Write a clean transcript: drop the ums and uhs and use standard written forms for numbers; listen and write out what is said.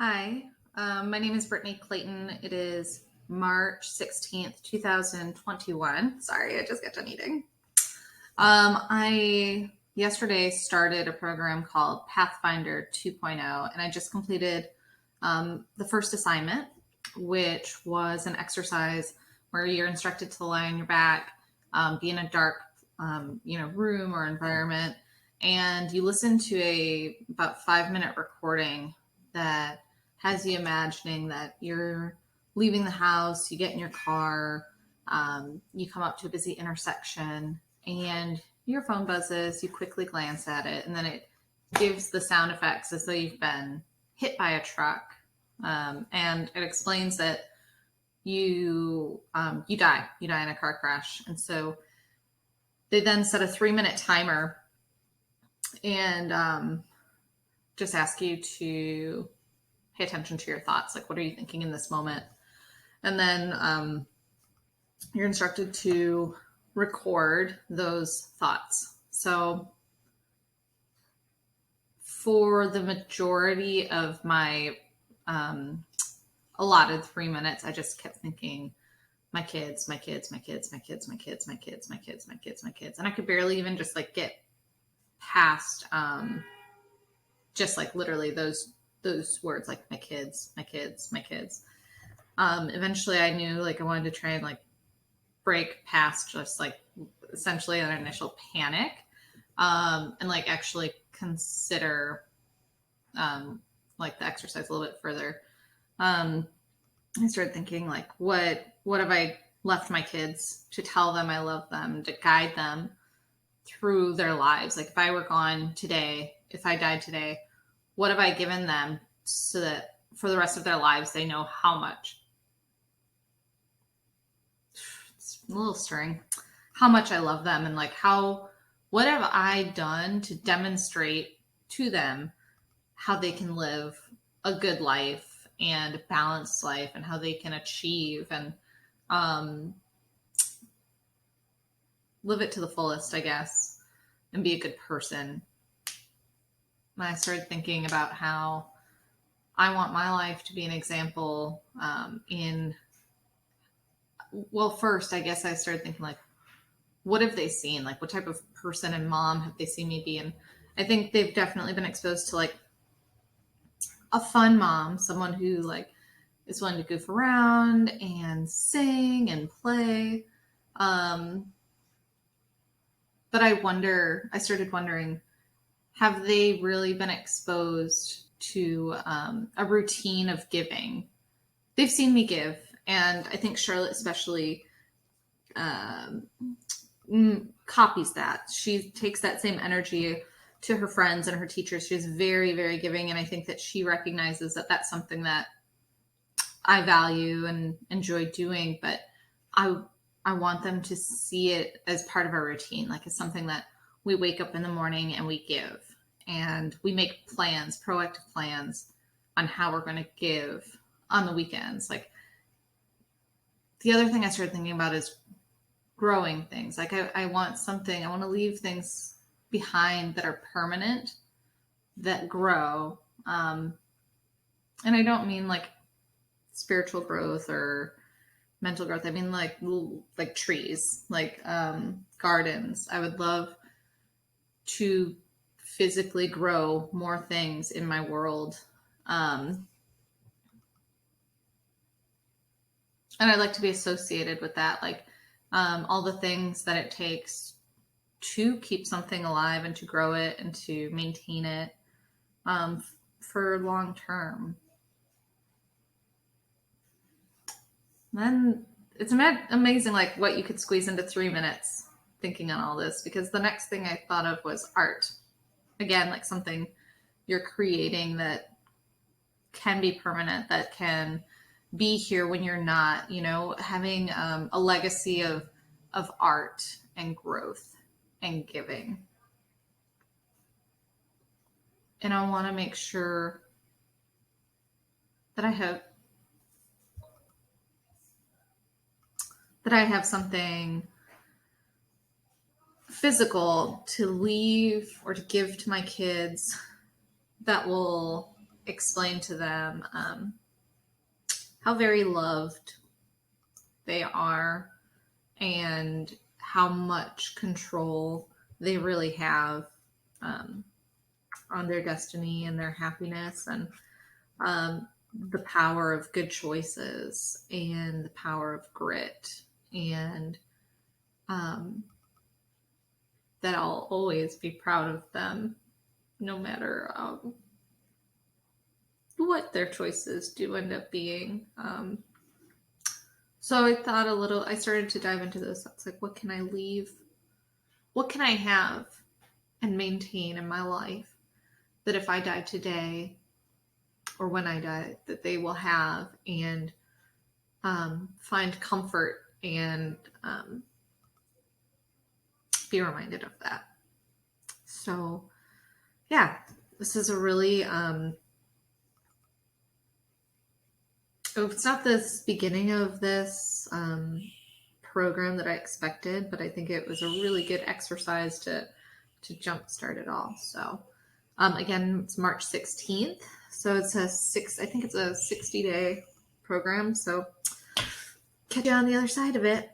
Hi, my name is Brittany Clayton. It is March 16th, 2021. Sorry, I just got done eating. I yesterday started a program called Pathfinder 2.0, and I just completed the first assignment, which was an exercise where you're instructed to lie on your back, be in a dark, room or environment, and you listen to a about 5 minute recording that has you imagining that you're leaving the house, you get in your car, you come up to a busy intersection, and your phone buzzes, you quickly glance at it, and then it gives the sound effects as though you've been hit by a truck. And it explains that you die in a car crash. And so they then set a 3 minute timer and just ask you to pay attention to your thoughts. Like, what are you thinking in this moment? And then you're instructed to record those thoughts. So for the majority of my allotted 3 minutes, I just kept thinking, my kids, my kids, my kids, my kids, my kids, my kids, my kids, my kids, my kids. And I could barely even just like get past just like literally those words, like my kids, my kids, my kids. Eventually I knew like I wanted to try and like break past just like essentially an initial panic, and like actually consider like the exercise a little bit further. I started thinking like, what have I left my kids to tell them I love them, to guide them through their lives? Like, if I were gone today, if I died today, what have I given them so that for the rest of their lives they know how much, it's a little stirring, how much I love them, and like what have I done to demonstrate to them how they can live a good life and a balanced life, and how they can achieve and live it to the fullest, I guess, and be a good person. And I started thinking about how I want my life to be an example first, I guess I started thinking like, what have they seen? Like, what type of person and mom have they seen me be? And I think they've definitely been exposed to like a fun mom, someone who like is willing to goof around and sing and play. But I started wondering, have they really been exposed to a routine of giving? They've seen me give, and I think Charlotte especially copies that. She takes that same energy to her friends and her teachers. She's very, very giving, and I think that she recognizes that that's something that I value and enjoy doing, but I want them to see it as part of our routine, like it's something that we wake up in the morning and we give, and we make plans, proactive plans on how we're going to give on the weekends. Like, the other thing I started thinking about is growing things. Like, I want to leave things behind that are permanent, that grow. And I don't mean like spiritual growth or mental growth. I mean like trees, like gardens. I would love to physically grow more things in my world. And I'd like to be associated with that, like all the things that it takes to keep something alive and to grow it and to maintain it for long term. Then it's amazing like what you could squeeze into 3 minutes thinking on all this, because the next thing I thought of was art. Again, like something you're creating that can be permanent, that can be here when you're not, having a legacy of art and growth and giving. And I want to make sure that I have something physical to leave or to give to my kids that will explain to them how very loved they are and how much control they really have on their destiny and their happiness, and the power of good choices and the power of grit, and that I'll always be proud of them no matter what their choices do end up being. So I started to dive into this. It's like, what can I leave? What can I have and maintain in my life that if I die today or when I die, that they will have and find comfort and be reminded of that. So, yeah, this is a really, it's not the beginning of this program that I expected, but I think it was a really good exercise to jumpstart it all. So, again, it's March 16th. So it's I think it's a 60-day program. So catch you on the other side of it.